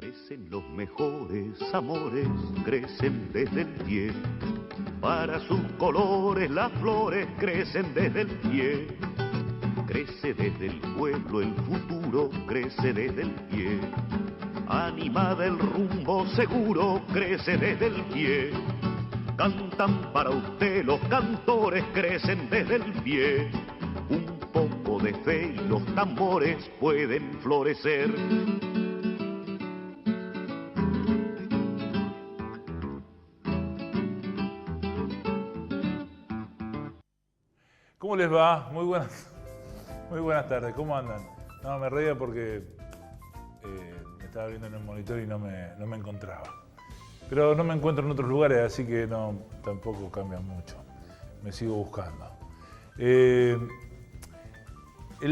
Crecen los mejores amores, crecen desde el pie. Para sus colores las flores crecen desde el pie. Crece desde el pueblo el futuro, crece desde el pie. Animada el rumbo seguro, crece desde el pie. Cantan para usted los cantores, crecen desde el pie. Un poco de fe y los tambores pueden florecer. ¿Cómo les va? Muy buenas tardes. ¿Cómo andan? No, me reía porque me estaba viendo en el monitor y no me encontraba. Pero no me encuentro en otros lugares, así que no, tampoco cambia mucho. Me sigo buscando. El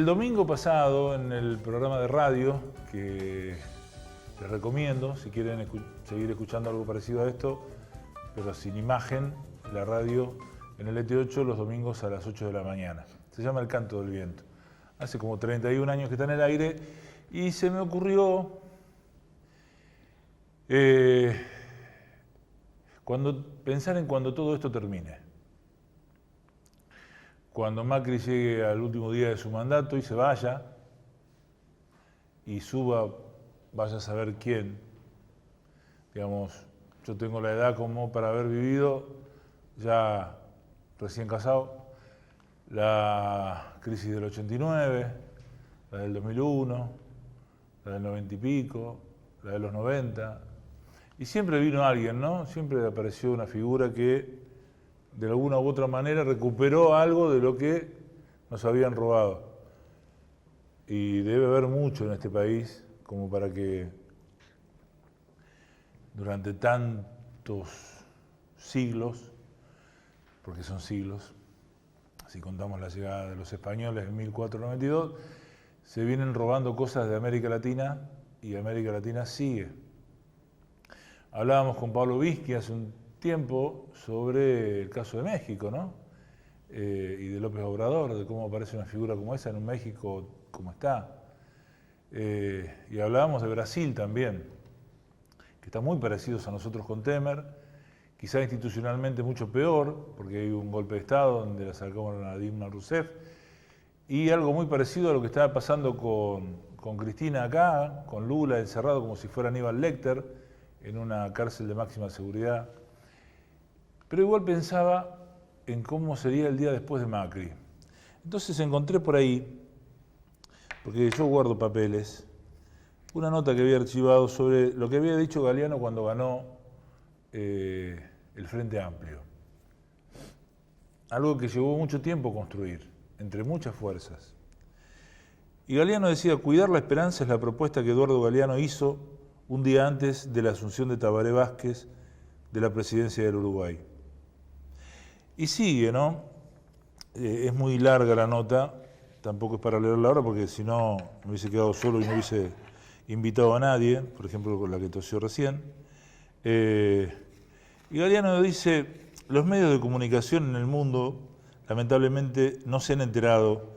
domingo pasado, en el programa de radio, que les recomiendo, si quieren seguir escuchando algo parecido a esto, pero sin imagen, la radio en el ET8 los domingos a las 8 de la mañana. Se llama El Canto del Viento. Hace como 31 años que está en el aire y se me ocurrió pensar en cuando todo esto termine. Cuando Macri llegue al último día de su mandato y se vaya y suba, vaya a saber quién. Digamos, yo tengo la edad como para haber vivido ya recién casado, la crisis del 89, la del 2001, la del 90 y pico, la de los 90. Y siempre vino alguien, ¿no? Siempre apareció una figura que de alguna u otra manera recuperó algo de lo que nos habían robado. Y debe haber mucho en este país como para que durante tantos siglos, porque son siglos, si contamos la llegada de los españoles en 1492, se vienen robando cosas de América Latina y América Latina sigue. Hablábamos con Pablo Visky hace un tiempo sobre el caso de México, ¿no? Y de López Obrador, de cómo aparece una figura como esa en un México como está. Y hablábamos de Brasil también, que están muy parecidos a nosotros con Temer, quizá institucionalmente mucho peor, porque hay un golpe de Estado donde la sacaron a Dilma Rousseff, y algo muy parecido a lo que estaba pasando con Cristina acá, con Lula encerrado como si fuera Aníbal Lecter en una cárcel de máxima seguridad. Pero igual pensaba en cómo sería el día después de Macri. Entonces encontré por ahí, porque yo guardo papeles, una nota que había archivado sobre lo que había dicho Galeano cuando ganó el Frente Amplio. Algo que llevó mucho tiempo construir, entre muchas fuerzas. Y Galeano decía, cuidar la esperanza es la propuesta que Eduardo Galeano hizo un día antes de la asunción de Tabaré Vázquez de la presidencia del Uruguay. Y sigue, ¿no? Es muy larga la nota, tampoco es para leerla ahora porque si no me hubiese quedado solo y no hubiese invitado a nadie, por ejemplo con la que tosió recién. Y Galeano dice, los medios de comunicación en el mundo lamentablemente no se han enterado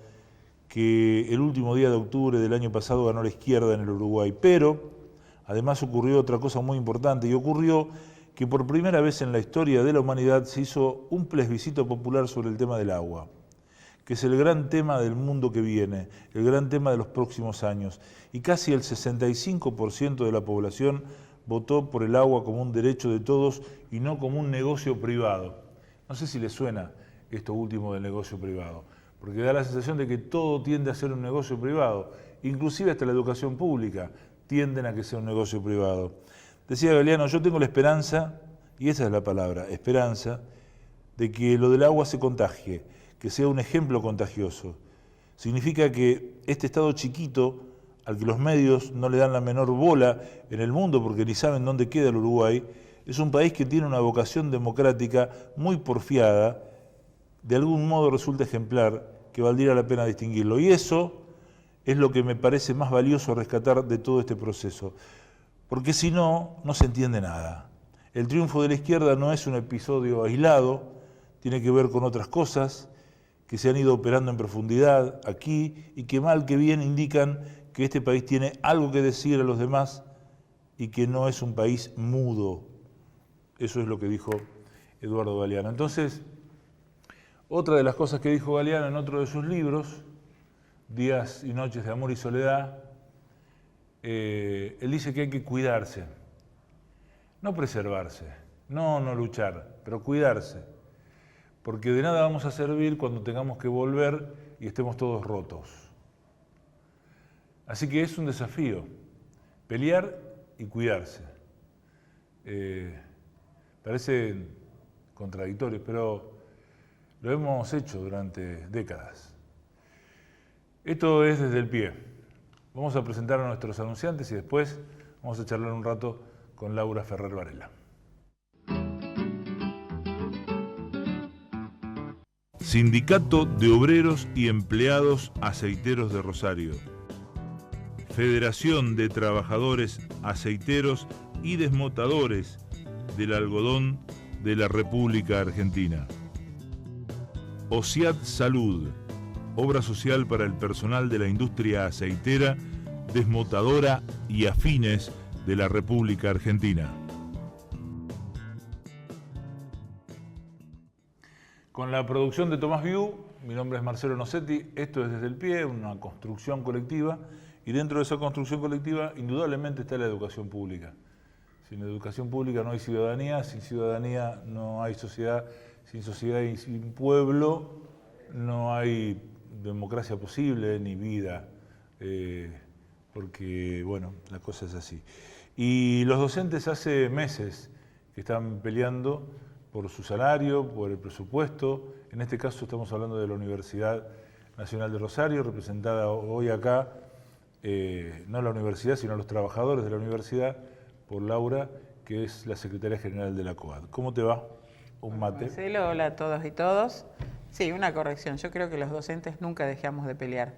que el último día de octubre del año pasado ganó la izquierda en el Uruguay, pero además ocurrió otra cosa muy importante y ocurrió que por primera vez en la historia de la humanidad se hizo un plebiscito popular sobre el tema del agua, que es el gran tema del mundo que viene, el gran tema de los próximos años, y casi el 65% de la población votó por el agua como un derecho de todos y no como un negocio privado. No sé si les suena esto último del negocio privado, porque da la sensación de que todo tiende a ser un negocio privado, inclusive hasta la educación pública tienden a que sea un negocio privado. Decía Galeano, yo tengo la esperanza, y esa es la palabra, esperanza, de que lo del agua se contagie, que sea un ejemplo contagioso. Significa que este Estado chiquito, al que los medios no le dan la menor bola en el mundo porque ni saben dónde queda el Uruguay, es un país que tiene una vocación democrática muy porfiada, de algún modo resulta ejemplar, que valdría la pena distinguirlo. Y eso es lo que me parece más valioso rescatar de todo este proceso, porque si no, no se entiende nada. El triunfo de la izquierda no es un episodio aislado, tiene que ver con otras cosas que se han ido operando en profundidad aquí y que mal que bien indican que este país tiene algo que decir a los demás y que no es un país mudo. Eso es lo que dijo Eduardo Galeano. Entonces, otra de las cosas que dijo Galeano en otro de sus libros, Días y Noches de Amor y Soledad, él dice que hay que cuidarse, no preservarse, no luchar, pero cuidarse, porque de nada vamos a servir cuando tengamos que volver y estemos todos rotos. Así que es un desafío, pelear y cuidarse. Parece contradictorio, pero lo hemos hecho durante décadas. Esto es Desde el Pie. Vamos a presentar a nuestros anunciantes y después vamos a charlar un rato con Laura Ferrer Varela. Sindicato de Obreros y Empleados Aceiteros de Rosario. Federación de Trabajadores Aceiteros y Desmotadores del Algodón de la República Argentina. OSIAT Salud, obra social para el personal de la industria aceitera, desmotadora y afines de la República Argentina. Con la producción de Tomás Viú, mi nombre es Marcelo Nocetti, esto es Desde el Pie, una construcción colectiva, y dentro de esa construcción colectiva indudablemente está la educación pública. Sin educación pública no hay ciudadanía, sin ciudadanía no hay sociedad, sin sociedad y sin pueblo no hay democracia posible ni vida, porque, bueno, la cosa es así. Y los docentes hace meses que están peleando por su salario, por el presupuesto. En este caso estamos hablando de la Universidad Nacional de Rosario, representada hoy acá, no la universidad, sino los trabajadores de la universidad, por Laura, que es la secretaria general de la COAD. ¿Cómo te va? Un mate. Marcelo, hola a todos y todos. Sí, una corrección. Yo creo que los docentes nunca dejamos de pelear.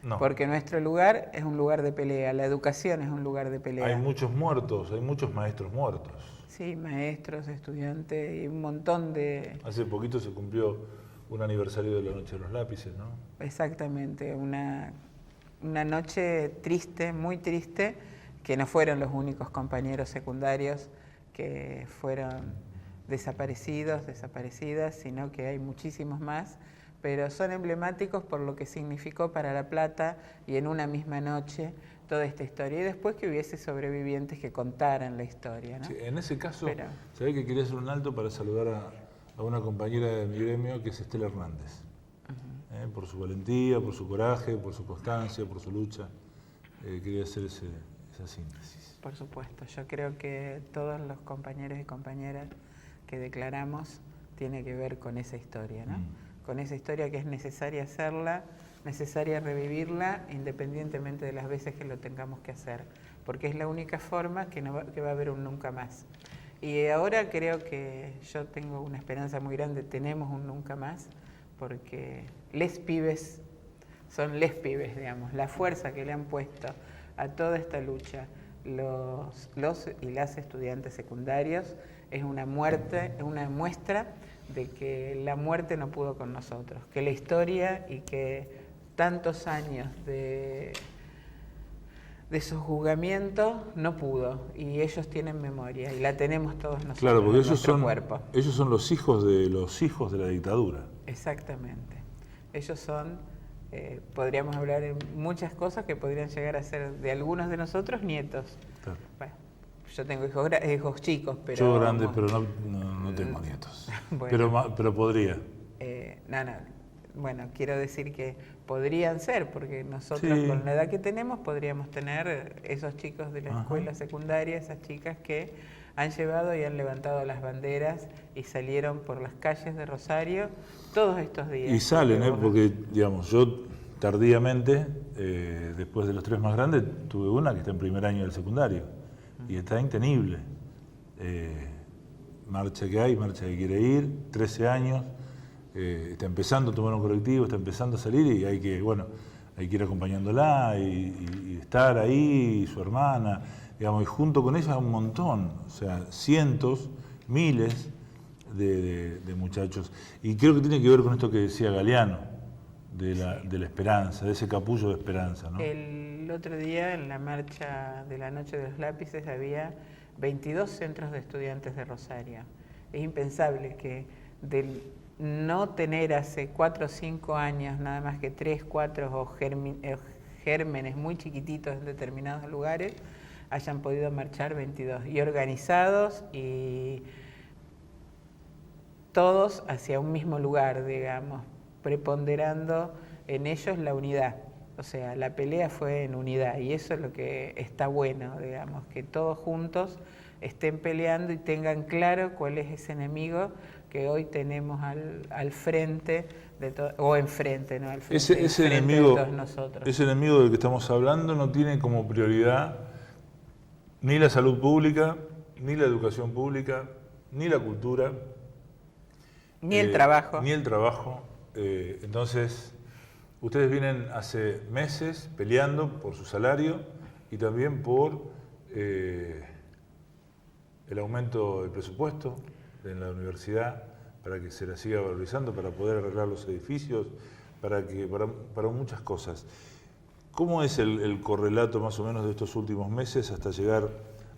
No. Porque nuestro lugar es un lugar de pelea, la educación es un lugar de pelea. Hay muchos muertos, hay muchos maestros muertos. Sí, maestros, estudiantes y un montón de... Hace poquito se cumplió un aniversario de la Noche de los Lápices, ¿no? Exactamente, una noche triste, muy triste, que no fueron los únicos compañeros secundarios que fueron desaparecidos, desaparecidas, sino que hay muchísimos más, pero son emblemáticos por lo que significó para La Plata y en una misma noche toda esta historia. Y después que hubiese sobrevivientes que contaran la historia, ¿no? Sí, en ese caso, sabés que quería hacer un alto para saludar a una compañera de mi gremio que es Estela Hernández. Por su valentía, por su coraje, por su constancia, por su lucha. Quería hacer esa síntesis. Por supuesto, yo creo que todos los compañeros y compañeras que declaramos tiene que ver con esa historia, ¿no? Con esa historia que es necesaria hacerla, necesaria revivirla, independientemente de las veces que lo tengamos que hacer, porque es la única forma que va a haber un nunca más. Y ahora creo que yo tengo una esperanza muy grande, tenemos un nunca más, porque les pibes son les pibes, digamos, la fuerza que le han puesto a toda esta lucha los y las estudiantes secundarios es una muestra de que la muerte no pudo con nosotros, que la historia y que tantos años de sojuzgamiento no pudo, y ellos tienen memoria y la tenemos todos nosotros. Claro, porque en nuestro cuerpo. Ellos son los hijos de la dictadura. Exactamente. Ellos son, podríamos hablar de muchas cosas que podrían llegar a ser de algunos de nosotros nietos. Claro. Bueno, yo tengo hijos chicos, pero... Yo grande, pero no tengo nietos. Bueno, pero podría. Bueno, quiero decir que podrían ser, porque nosotros con la edad que tenemos podríamos tener esos chicos de la escuela secundaria, esas chicas que han llevado y han levantado las banderas y salieron por las calles de Rosario todos estos días. Y salen, porque digamos, yo tardíamente, después de los tres más grandes, tuve una que está en primer año del secundario y está intenible. Marcha que hay, marcha que quiere ir, 13 años. Está empezando a tomar un colectivo, está empezando a salir y hay que ir acompañándola y estar ahí, y su hermana, digamos, y junto con ella un montón, o sea, cientos, miles de muchachos. Y creo que tiene que ver con esto que decía Galeano, de la esperanza, de ese capullo de esperanza, ¿no? El El otro día en la marcha de la Noche de los Lápices había 22 centros de estudiantes de Rosario. Es impensable que del no tener hace 4 o 5 años nada más que 3, 4 o gérmenes muy chiquititos en determinados lugares, hayan podido marchar 22 y organizados y todos hacia un mismo lugar, digamos, preponderando en ellos la unidad. O sea, la pelea fue en unidad y eso es lo que está bueno, digamos, que todos juntos estén peleando y tengan claro cuál es ese enemigo que hoy tenemos al frente de todo, o enfrente, ¿no? Al frente, ese enemigo, de todos nosotros. Ese enemigo del que estamos hablando no tiene como prioridad ni la salud pública, ni la educación pública, ni la cultura, ni el trabajo. Ni el trabajo. Entonces, ustedes vienen hace meses peleando por su salario y también por el aumento del presupuesto en la universidad para que se la siga valorizando, para poder arreglar los edificios, para muchas cosas. ¿Cómo es el correlato más o menos de estos últimos meses hasta llegar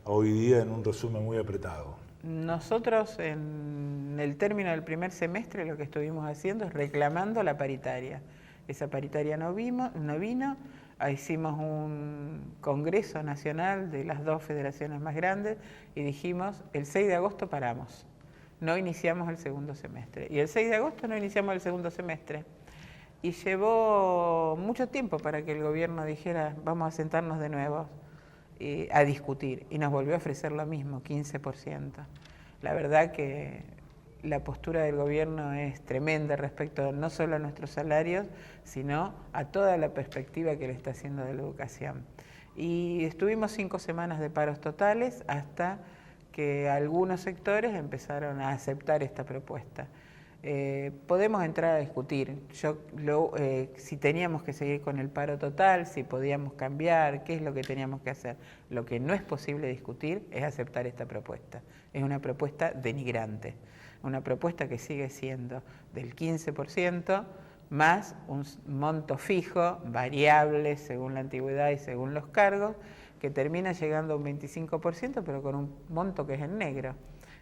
a hoy día en un resumen muy apretado? Nosotros en el término del primer semestre lo que estuvimos haciendo es reclamando la paritaria. Esa paritaria no vino, hicimos un congreso nacional de las 2 federaciones más grandes y dijimos el 6 de agosto paramos, no iniciamos el segundo semestre. Y el 6 de agosto no iniciamos el segundo semestre. Y llevó mucho tiempo para que el gobierno dijera vamos a sentarnos de nuevo a discutir y nos volvió a ofrecer lo mismo, 15%. La verdad que la postura del gobierno es tremenda respecto no solo a nuestros salarios, sino a toda la perspectiva que le está haciendo de la educación. Y estuvimos 5 semanas de paros totales hasta que algunos sectores empezaron a aceptar esta propuesta. Podemos entrar a discutir si teníamos que seguir con el paro total, si podíamos cambiar, qué es lo que teníamos que hacer. Lo que no es posible discutir es aceptar esta propuesta. Es una propuesta denigrante, una propuesta que sigue siendo del 15% más un monto fijo, variable según la antigüedad y según los cargos, que termina llegando a un 25%, pero con un monto que es en negro.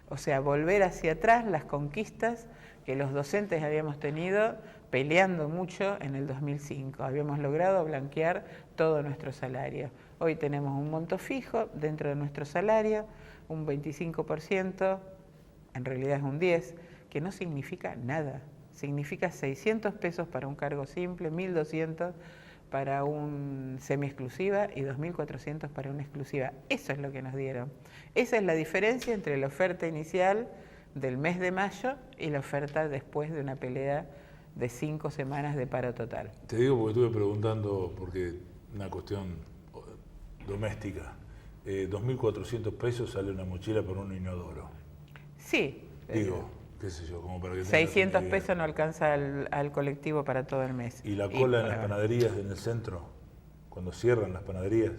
O sea, volver hacia atrás las conquistas que los docentes habíamos tenido peleando mucho en el 2005. Habíamos logrado blanquear todo nuestro salario. Hoy tenemos un monto fijo dentro de nuestro salario, un 25%, en realidad es un 10%, que no significa nada. Significa 600 pesos para un cargo simple, 1.200 para un semi-exclusiva y 2.400 para una exclusiva. Eso es lo que nos dieron. Esa es la diferencia entre la oferta inicial del mes de mayo y la oferta después de una pelea de 5 semanas de paro total. Te digo porque estuve preguntando, porque una cuestión doméstica, 2.400 pesos sale una mochila por un inodoro. Sí. Digo, qué sé yo, como para que 600 pesos no alcanza al colectivo para todo el mes. Y la cola en las panaderías en el centro, cuando cierran las panaderías,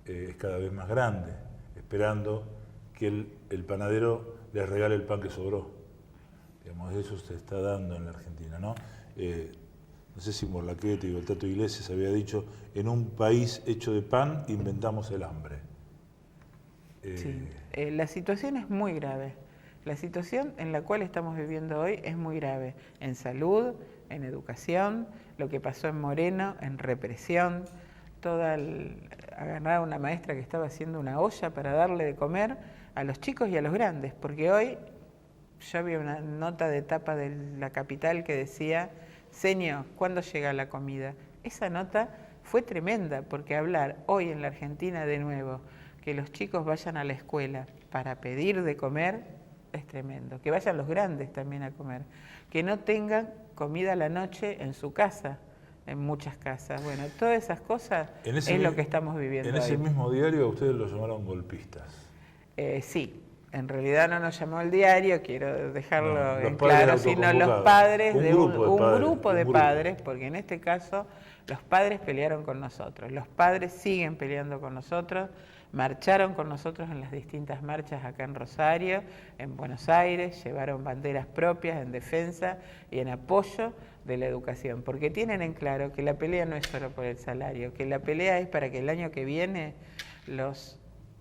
es cada vez más grande, esperando que el panadero les regale el pan que sobró. Digamos, eso se está dando en la Argentina, ¿no? No sé si Morlaquete y el Tato Iglesias había dicho, en un país hecho de pan inventamos el hambre. Sí. La situación es muy grave. La situación en la cual estamos viviendo hoy es muy grave. En salud, en educación, lo que pasó en Moreno, en represión, agarrar a una maestra que estaba haciendo una olla para darle de comer a los chicos y a los grandes, porque hoy yo vi una nota de tapa de la capital que decía, señor, ¿cuándo llega la comida? Esa nota fue tremenda, porque hablar hoy en la Argentina de nuevo, que los chicos vayan a la escuela para pedir de comer, es tremendo. Que vayan los grandes también a comer, que no tengan comida a la noche en su casa, en muchas casas. Bueno, todas esas cosas es lo que estamos viviendo hoy. En ese mismo diario ustedes lo llamaron golpistas. Sí, en realidad no nos llamó el diario, quiero dejarlo en claro, sino los padres de un grupo de padres, porque en este caso los padres pelearon con nosotros, los padres siguen peleando con nosotros, marcharon con nosotros en las distintas marchas acá en Rosario, en Buenos Aires, llevaron banderas propias en defensa y en apoyo de la educación, porque tienen en claro que la pelea no es solo por el salario, que la pelea es para que el año que viene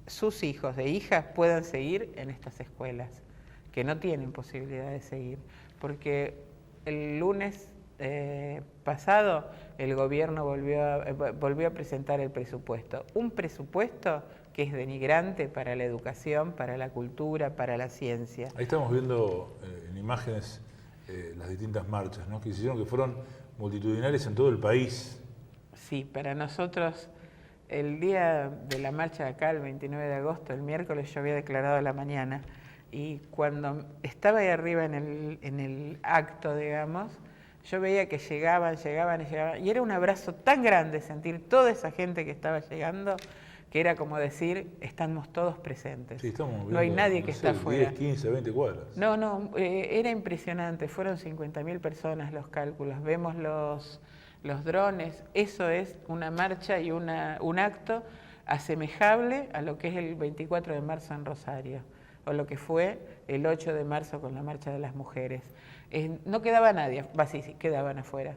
sus hijos e hijas puedan seguir en estas escuelas, que no tienen posibilidad de seguir, porque el lunes pasado el gobierno volvió a presentar el presupuesto, un presupuesto que es denigrante para la educación, para la cultura, para la ciencia. Ahí estamos viendo en imágenes las distintas marchas, ¿no?, que hicieron, que fueron multitudinarias en todo el país. Sí, para nosotros el día de la marcha de acá, el 29 de agosto, el miércoles, yo había declarado a la mañana, y cuando estaba ahí arriba en el acto, digamos, yo veía que llegaban, y era un abrazo tan grande sentir toda esa gente que estaba llegando, que era como decir, estamos todos presentes. Sí, estamos viendo, no hay nadie que está afuera. 10, 15, 20 cuadras. No, era impresionante, fueron 50.000 personas los cálculos, vemos los drones, eso es una marcha y un acto asemejable a lo que es el 24 de marzo en Rosario, o lo que fue el 8 de marzo con la marcha de las mujeres. No quedaba nadie, sí, quedaban afuera,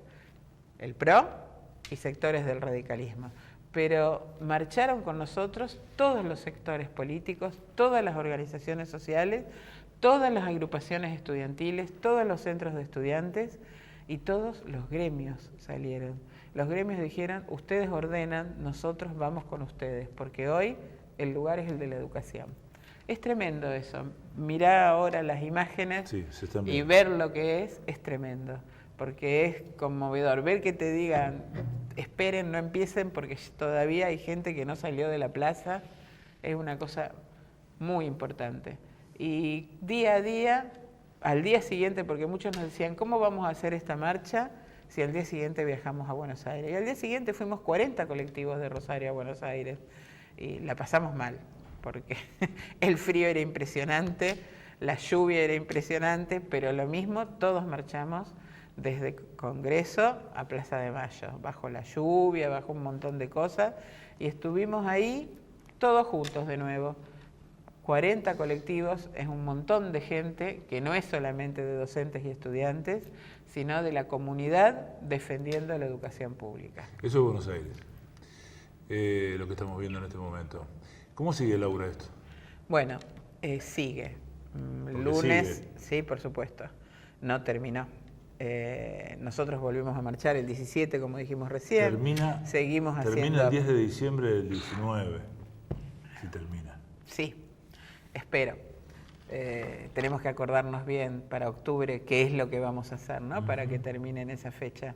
el PRO y sectores del radicalismo, pero marcharon con nosotros todos los sectores políticos, todas las organizaciones sociales, todas las agrupaciones estudiantiles, todos los centros de estudiantes y todos los gremios salieron. Los gremios dijeron, ustedes ordenan, nosotros vamos con ustedes, porque hoy el lugar es el de la educación. Es tremendo eso. Mirá ahora las imágenes, sí, y ver lo que es tremendo, porque es conmovedor. Ver que te digan, esperen, no empiecen, porque todavía hay gente que no salió de la plaza, es una cosa muy importante. Y día a día, al día siguiente, porque muchos nos decían, ¿cómo vamos a hacer esta marcha si al día siguiente viajamos a Buenos Aires? Y al día siguiente fuimos 40 colectivos de Rosario a Buenos Aires, y la pasamos mal, porque el frío era impresionante, la lluvia era impresionante, pero lo mismo, todos marchamos desde Congreso a Plaza de Mayo, bajo la lluvia, bajo un montón de cosas, y estuvimos ahí todos juntos de nuevo. 40 colectivos, es un montón de gente, que no es solamente de docentes y estudiantes, sino de la comunidad defendiendo la educación pública. Eso es Buenos Aires, lo que estamos viendo en este momento. ¿Cómo sigue, Laura, esto? Bueno, sigue. Lunes, sigue. Sí, por supuesto, no terminó. Nosotros volvimos a marchar el 17, como dijimos recién. Termina el 10 de diciembre del 19, si termina. Sí, espero. Tenemos que acordarnos bien para octubre qué es lo que vamos a hacer, ¿no? Para que termine en esa fecha.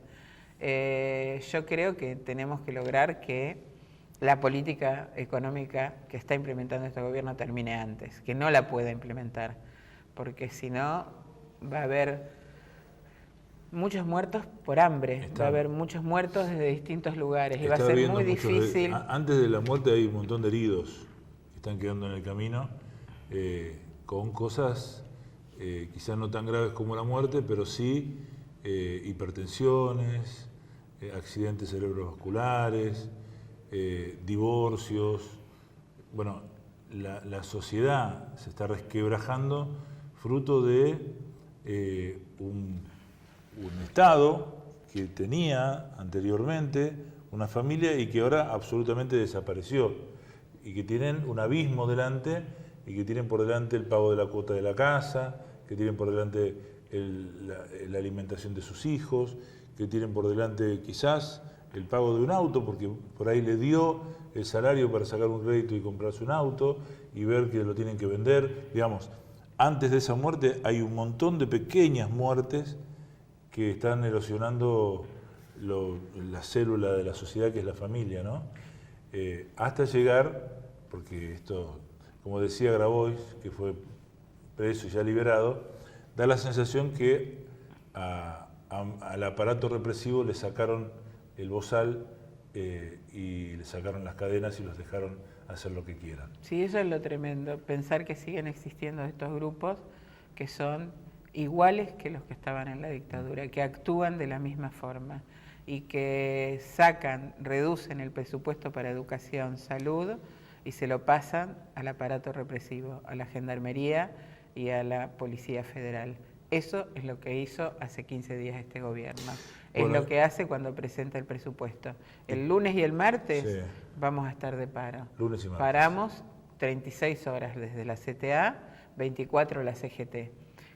Yo creo que tenemos que lograr que la política económica que está implementando este gobierno termine antes, que no la pueda implementar, porque si no va a haber muchos muertos por hambre, va a haber muchos muertos desde distintos lugares y va a ser muy difícil. Antes de la muerte hay un montón de heridos que están quedando en el camino, con cosas quizás no tan graves como la muerte, pero sí hipertensiones, accidentes cerebrovasculares, divorcios. Bueno, la sociedad se está resquebrajando fruto de un Estado que tenía anteriormente una familia y que ahora absolutamente desapareció, y que tienen un abismo delante, y que tienen por delante el pago de la cuota de la casa, que tienen por delante la alimentación de sus hijos, que tienen por delante quizás el pago de un auto, porque por ahí le dio el salario para sacar un crédito y comprarse un auto, y ver que lo tienen que vender. Digamos, antes de esa muerte hay un montón de pequeñas muertes que están erosionando la célula de la sociedad, que es la familia, ¿no? Hasta llegar, porque esto, como decía Grabois, que fue preso y ya liberado, da la sensación que al aparato represivo le sacaron el bozal y le sacaron las cadenas y los dejaron hacer lo que quieran. Sí, eso es lo tremendo, pensar que siguen existiendo estos grupos que son iguales que los que estaban en la dictadura, que actúan de la misma forma y que reducen el presupuesto para educación, salud y se lo pasan al aparato represivo, a la Gendarmería y a la Policía Federal. Eso es lo que hizo hace 15 días este gobierno. Es lo que hace cuando presenta el presupuesto. El lunes y el martes vamos a estar de paro. Lunes y martes. Paramos 36 horas desde la CTA, 24 la CGT.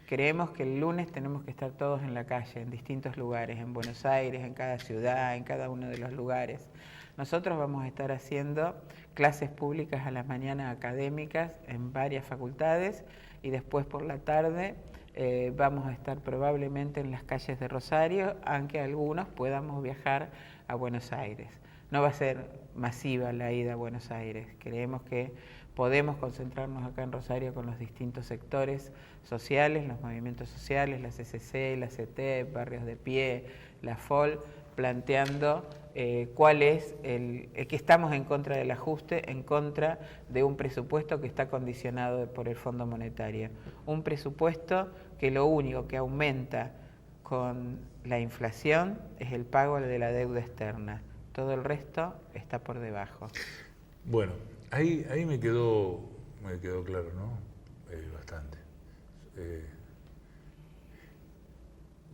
Creemos que el lunes tenemos que estar todos en la calle, en distintos lugares, en Buenos Aires, en cada ciudad, en cada uno de los lugares. Nosotros vamos a estar haciendo clases públicas a la mañana académicas en varias facultades y después por la tarde vamos a estar probablemente en las calles de Rosario, aunque algunos podamos viajar a Buenos Aires. No va a ser masiva la ida a Buenos Aires. Creemos que podemos concentrarnos acá en Rosario con los distintos sectores sociales, los movimientos sociales, la CCC, la CT, Barrios de Pie, la FOL, planteando cuál es que estamos en contra del ajuste, en contra de un presupuesto que está condicionado por el Fondo Monetario. Un presupuesto que lo único que aumenta con la inflación es el pago de la deuda externa. Todo el resto está por debajo. Bueno, ahí me quedó claro, ¿no? Bastante.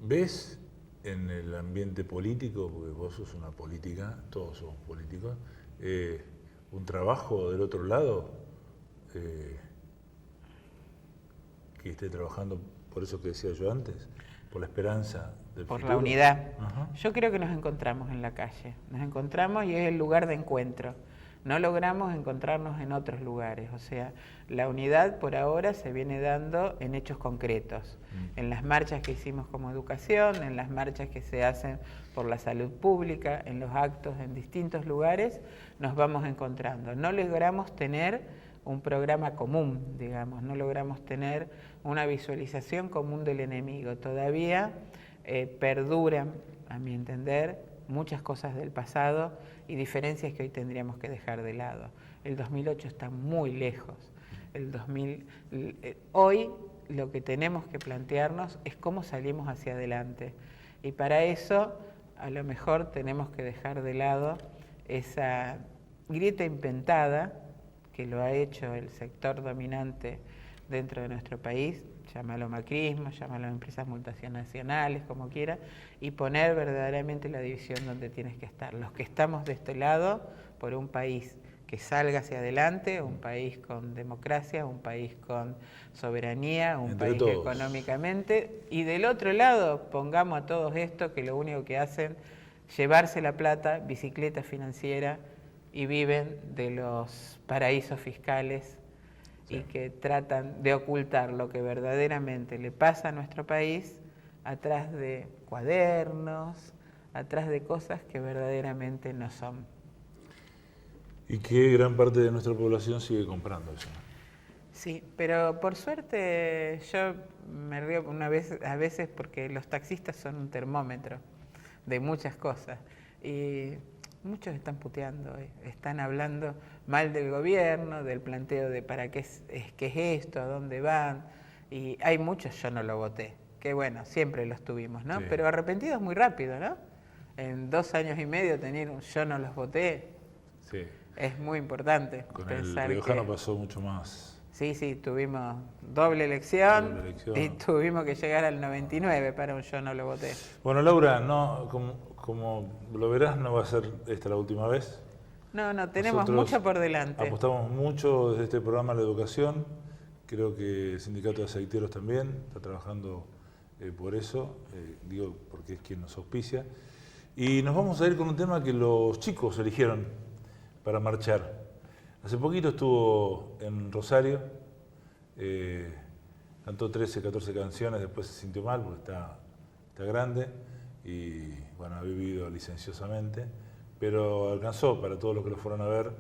¿Ves en el ambiente político, porque vos sos una política, todos somos políticos, un trabajo del otro lado que esté trabajando por eso que decía yo antes, por la esperanza del por futuro? La unidad? Ajá. Yo creo que nos encontramos en la calle, nos encontramos y es el lugar de encuentro. No logramos encontrarnos en otros lugares, o sea, la unidad por ahora se viene dando en hechos concretos, en las marchas que hicimos como educación, en las marchas que se hacen por la salud pública, en los actos en distintos lugares, nos vamos encontrando. No logramos tener un programa común, digamos, no logramos tener una visualización común del enemigo. Todavía perduran, a mi entender, muchas cosas del pasado y diferencias que hoy tendríamos que dejar de lado. El 2008 está muy lejos. Hoy lo que tenemos que plantearnos es cómo salimos hacia adelante. Y para eso, a lo mejor tenemos que dejar de lado esa grieta inventada que lo ha hecho el sector dominante dentro de nuestro país, llámalo macrismo, llámalo empresas multinacionales, como quiera, y poner verdaderamente la división donde tienes que estar. Los que estamos de este lado, por un país que salga hacia adelante, un país con democracia, un país con soberanía, un Entre país todos. que económicamente, y del otro lado pongamos a todos estos que lo único que hacen es llevarse la plata, bicicleta financiera, y viven de los paraísos fiscales y que tratan de ocultar lo que verdaderamente le pasa a nuestro país atrás de cuadernos, atrás de cosas que verdaderamente no son. Y que gran parte de nuestra población sigue comprando eso. Sí, pero por suerte yo me río a veces porque los taxistas son un termómetro de muchas cosas y muchos están puteando, están hablando mal del gobierno, del planteo de para qué es esto, a dónde van, y hay muchos, yo no lo voté, que bueno, siempre los tuvimos, ¿no? Sí. Pero arrepentidos muy rápido, ¿no? En 2 años y medio tener un yo no los voté, Sí. es muy importante Con pensar el riojano que... pasó mucho más. Sí, tuvimos doble elección, Doble elección. Y tuvimos que llegar al 99 para un yo no lo voté. Bueno, Laura, no, como lo verás, no va a ser esta la última vez. No, tenemos Nosotros mucho por delante. Apostamos mucho desde este programa a la educación. Creo que el Sindicato de Aceiteros también está trabajando por eso, digo porque es quien nos auspicia. Y nos vamos a ir con un tema que los chicos eligieron para marchar. Hace poquito estuvo en Rosario, cantó 13, 14 canciones, después se sintió mal porque está grande y bueno, ha vivido licenciosamente, pero alcanzó para todos los que lo fueron a ver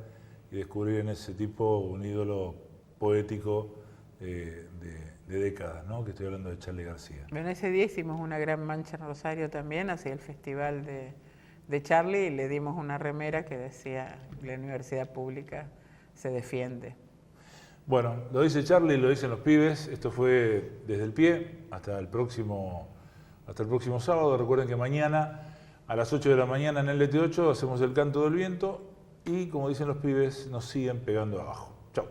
y descubrir en ese tipo un ídolo poético de décadas, ¿no? Que estoy hablando de Charly García. Bueno, ese día hicimos una gran mancha en Rosario también, hacia el festival de Charly, y le dimos una remera que decía la universidad pública se defiende. Bueno, lo dice Charly, lo dicen los pibes. Esto fue Desde el Pie hasta el próximo sábado. Recuerden que mañana a las 8 de la mañana en el LT8 hacemos el Canto del Viento y, como dicen los pibes, nos siguen pegando abajo. Chau.